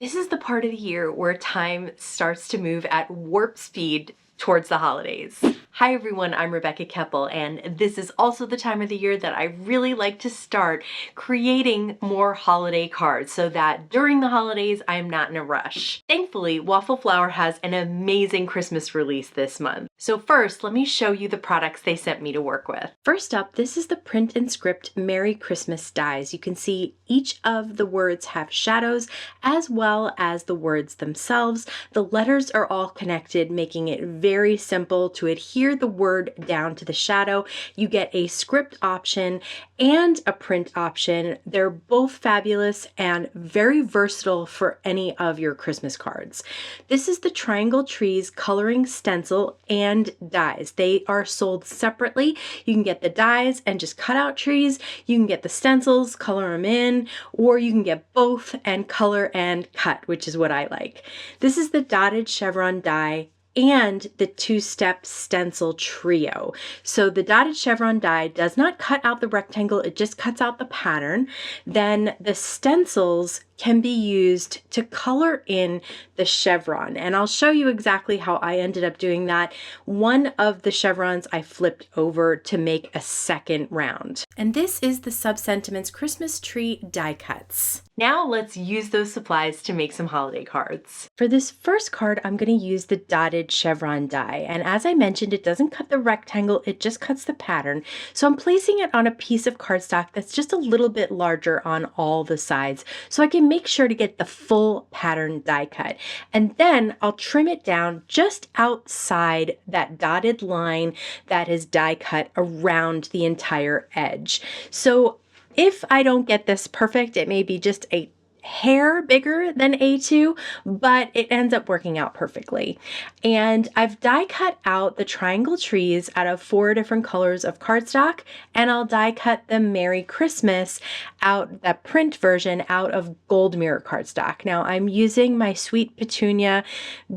This is the part of the year where time starts to move at warp speed towards the holidays. Hi everyone, I'm Rebecca Keppel, and this is also the time of the year that I really like to start creating more holiday cards so that during the holidays I'm not in a rush. Thankfully, Waffle Flower has an amazing Christmas release this month. So first, let me show you the products they sent me to work with. First up, this is the print and script Merry Christmas dies. You can see each of the words have shadows as well as the words themselves. The letters are all connected, making it very simple to adhere the word down to the shadow. You get a script option and a print option. They're both fabulous and very versatile for any of your Christmas cards. This is the Triangle Trees Coloring Stencil and dies. They are sold separately. You can get the dies and just cut out trees. You can get the stencils, color them in, or you can get both and color and cut, which is what I like. This is the Dotted Chevron Die and the two-step stencil trio. So the dotted chevron die does not cut out the rectangle, it just cuts out the pattern. Then the stencils can be used to color in the chevron, and I'll show you exactly how I ended up doing that. One of the chevrons I flipped over to make a second round. And this is the Subsentiments Christmas Tree die cuts. Now let's use those supplies to make some holiday cards. For this first card, I'm going to use the dotted chevron die, and as I mentioned, it doesn't cut the rectangle, it just cuts the pattern. So I'm placing it on a piece of cardstock that's just a little bit larger on all the sides, so I can make sure to get the full pattern die cut. And then I'll trim it down just outside that dotted line that is die cut around the entire edge. So if I don't get this perfect, it may be just a hair bigger than A2, but it ends up working out perfectly. And I've die cut out the triangle trees out of 4 different colors of cardstock, and I'll die cut the Merry Christmas out, that print version, out of gold mirror cardstock. Now I'm using my Sweet Petunia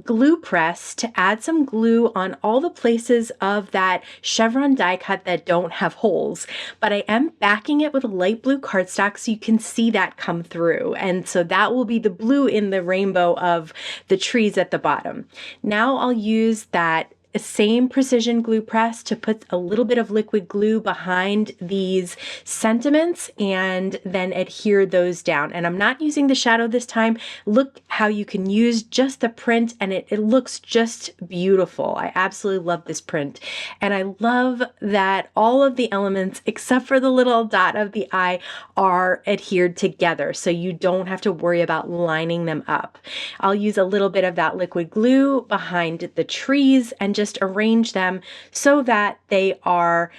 glue press to add some glue on all the places of that chevron die cut that don't have holes, but I am backing it with a light blue cardstock so you can see that come through. And so that will be the blue in the rainbow of the trees at the bottom. Now I'll use that same precision glue press to put a little bit of liquid glue behind these sentiments and then adhere those down. And I'm not using the shadow this time. Look how you can use just the print and it looks just beautiful. I absolutely love this print. And I love that all of the elements except for the little dot of the eye are adhered together, so you don't have to worry about lining them up. I'll use a little bit of that liquid glue behind the trees and just arrange them so that they are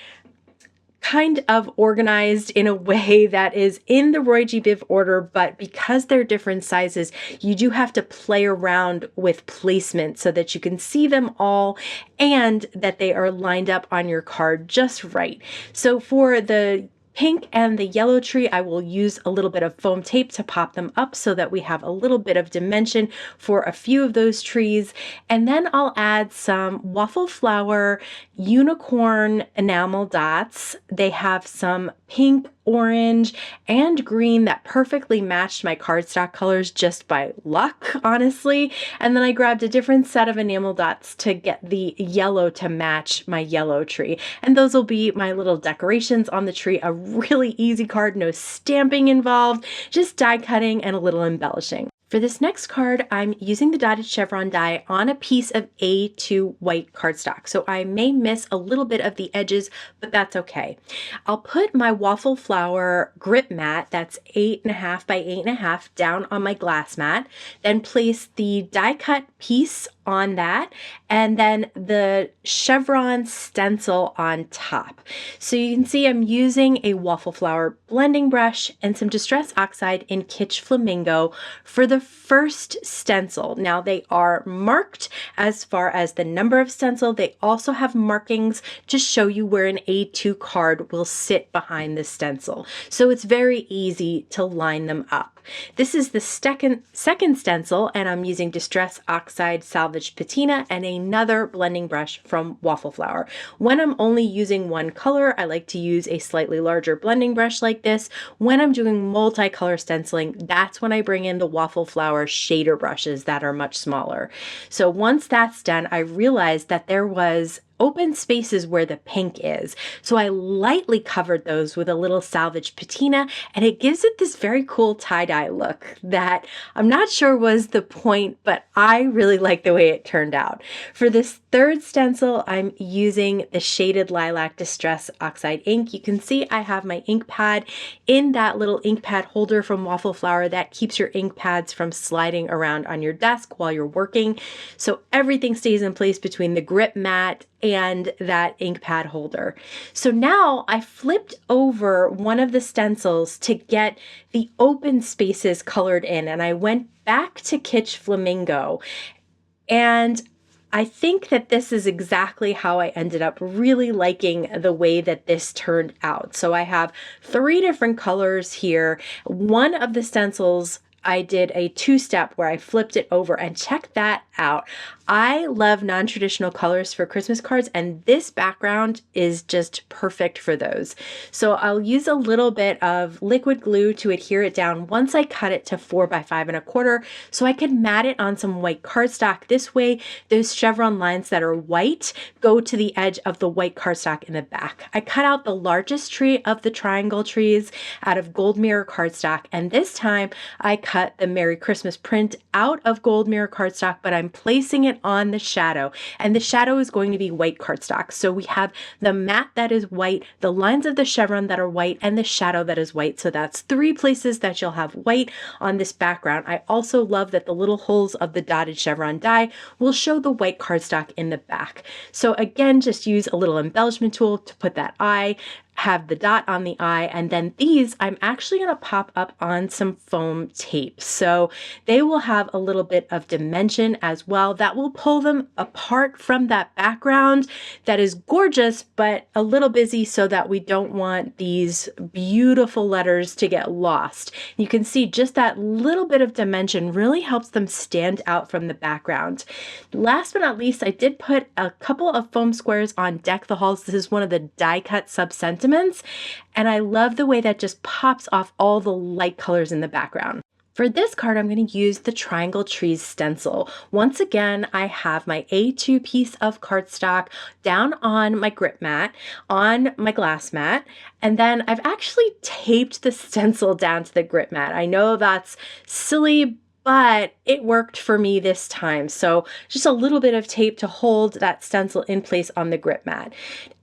kind of organized in a way that is in the Roy G. Biv order, but because they're different sizes, you do have to play around with placement so that you can see them all and that they are lined up on your card just right. So for the pink and the yellow tree, I will use a little bit of foam tape to pop them up so that we have a little bit of dimension for a few of those trees. And then I'll add some Waffle Flower unicorn enamel dots. They have some pink, orange, and green that perfectly matched my cardstock colors just by luck, honestly. And then I grabbed a different set of enamel dots to get the yellow to match my yellow tree. And those will be my little decorations on the tree. A really easy card, no stamping involved, just die cutting and a little embellishing. For this next card, I'm using the dotted chevron die on a piece of A2 white cardstock, so I may miss a little bit of the edges, but that's okay. I'll put my Waffle Flower grip mat, that's 8.5 by 8.5, down on my glass mat, then place the die cut piece on that, and then the chevron stencil on top. So you can see I'm using a Waffle Flower blending brush and some Distress Oxide in Kitsch Flamingo for the first stencil. Now they are marked as far as the number of stencil. They also have markings to show you where an A2 card will sit behind the stencil. So it's very easy to line them up. This is the second stencil, and I'm using Distress Oxide Salvaged Patina and another blending brush from Waffle Flower. When I'm only using one color, I like to use a slightly larger blending brush like this. When I'm doing multicolor stenciling, that's when I bring in the Waffle Flower shader brushes that are much smaller. So once that's done, I realized that there was open spaces where the pink is. So I lightly covered those with a little Salvaged Patina, and it gives it this very cool tie-dye look that I'm not sure was the point, but I really like the way it turned out. For this third stencil, I'm using the Shaded Lilac Distress Oxide ink. You can see I have my ink pad in that little ink pad holder from Waffle Flower that keeps your ink pads from sliding around on your desk while you're working. So everything stays in place between the grip mat and that ink pad holder. So now I flipped over one of the stencils to get the open spaces colored in, and I went back to Kitsch Flamingo. And I think that this is exactly how I ended up really liking the way that this turned out. So I have 3 different colors here. One of the stencils I did a 2-step where I flipped it over, and check that out. I love non-traditional colors for Christmas cards, and this background is just perfect for those. So I'll use a little bit of liquid glue to adhere it down once I cut it to 4 by 5 1/4, so I could mat it on some white cardstock. This way, those chevron lines that are white go to the edge of the white cardstock in the back. I cut out the largest tree of the triangle trees out of gold mirror cardstock, and this time I cut the Merry Christmas print out of gold mirror cardstock, but I'm placing it on the shadow, and the shadow is going to be white cardstock. So we have the mat that is white, the lines of the chevron that are white, and the shadow that is white. So that's 3 places that you'll have white on this background. I also love that the little holes of the dotted Chevron die will show the white cardstock in the back. So again, just use a little embellishment tool to put that eye, have the dot on the eye, and then these I'm actually going to pop up on some foam tape. So they will have a little bit of dimension as well. That will pull them apart from that background that is gorgeous, but a little busy, so that we don't want these beautiful letters to get lost. You can see just that little bit of dimension really helps them stand out from the background. Last but not least, I did put a couple of foam squares on Deck the Halls. This is one of the Diecut Subsentiments, and I love the way that just pops off all the light colors in the background. For this card, I'm going to use the Triangle Trees stencil. Once again, I have my A2 piece of cardstock down on my grip mat, on my glass mat, and then I've actually taped the stencil down to the grip mat. I know that's silly, but it worked for me this time. So just a little bit of tape to hold that stencil in place on the grip mat.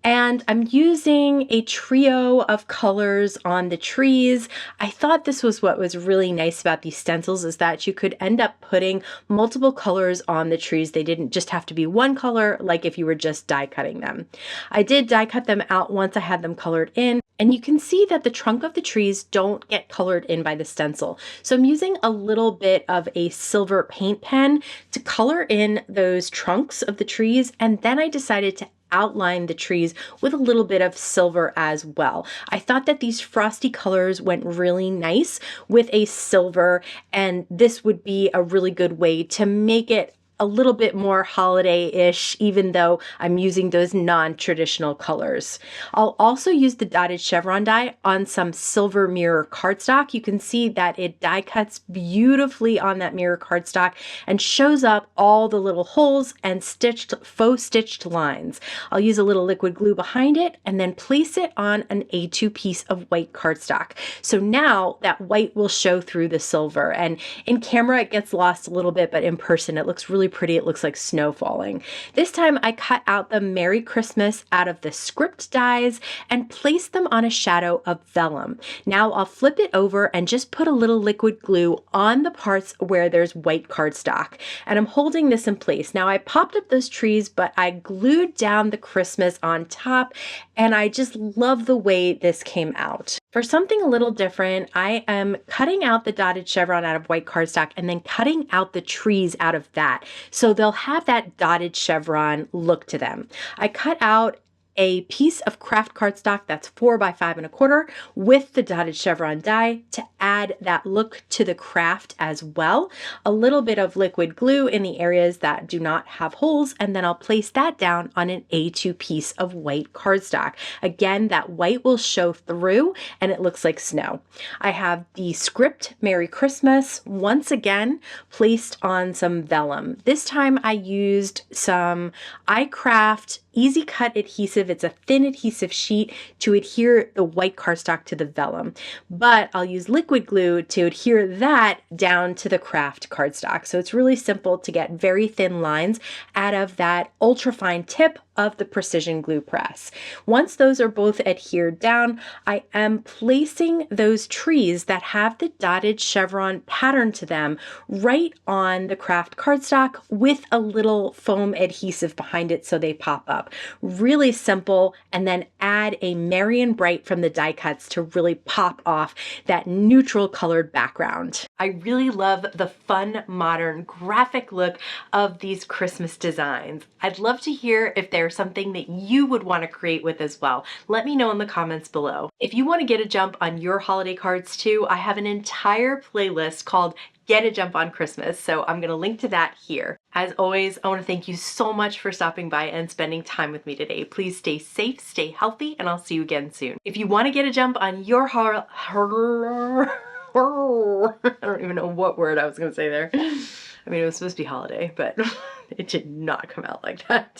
And I'm using a trio of colors on the trees. I thought this was what was really nice about these stencils, is that you could end up putting multiple colors on the trees. They didn't just have to be one color like if you were just die cutting them. I did die cut them out once I had them colored in, and you can see that the trunk of the trees don't get colored in by the stencil. So I'm using a little bit of a silver paint pen to color in those trunks of the trees, and then I decided to outline the trees with a little bit of silver as well. I thought that these frosty colors went really nice with a silver, and this would be a really good way to make it a little bit more holiday-ish, even though I'm using those non-traditional colors. I'll also use the dotted Chevron die on some silver mirror cardstock. You can see that it die cuts beautifully on that mirror cardstock and shows up all the little holes and faux stitched lines. I'll use a little liquid glue behind it and then place it on an A2 piece of white cardstock. So now that white will show through the silver, and in camera it gets lost a little bit, but in person it looks really pretty. It looks like snow falling. This time I cut out the Merry Christmas out of the script dies and placed them on a shadow of vellum. Now I'll flip it over and just put a little liquid glue on the parts where there's white cardstock. And I'm holding this in place. Now I popped up those trees, but I glued down the Christmas on top, and I just love the way this came out. For something a little different, I am cutting out the dotted chevron out of white cardstock and then cutting out the trees out of that. So they'll have that dotted chevron look to them. I cut out a piece of Kraft cardstock that's 4 by 5 1/4 with the dotted chevron die to add that look to the craft as well. A little bit of liquid glue in the areas that do not have holes, and then I'll place that down on an A2 piece of white cardstock. Again, that white will show through and it looks like snow. I have the script Merry Christmas once again placed on some vellum. This time I used some iCraft Easy Cut adhesive. It's a thin adhesive sheet to adhere the white cardstock to the vellum, but I'll use liquid glue to adhere that down to the Kraft cardstock. So it's really simple to get very thin lines out of that ultra fine tip of the precision glue press. Once those are both adhered down, I am placing those trees that have the dotted chevron pattern to them right on the Kraft cardstock with a little foam adhesive behind it so they pop up. Really simple, and then add a Merry and Bright from the die cuts to really pop off that neutral colored background. I really love the fun, modern, graphic look of these Christmas designs. I'd love to hear if there's something that you would want to create with as well. Let me know in the comments below. If you want to get a jump on your holiday cards too, I have an entire playlist called Get a Jump on Christmas, so I'm going to link to that here. As always, I want to thank you so much for stopping by and spending time with me today. Please stay safe, stay healthy, and I'll see you again soon. If you want to get a jump on your I don't even know what word I was going to say there. I mean, it was supposed to be holiday, but it did not come out like that.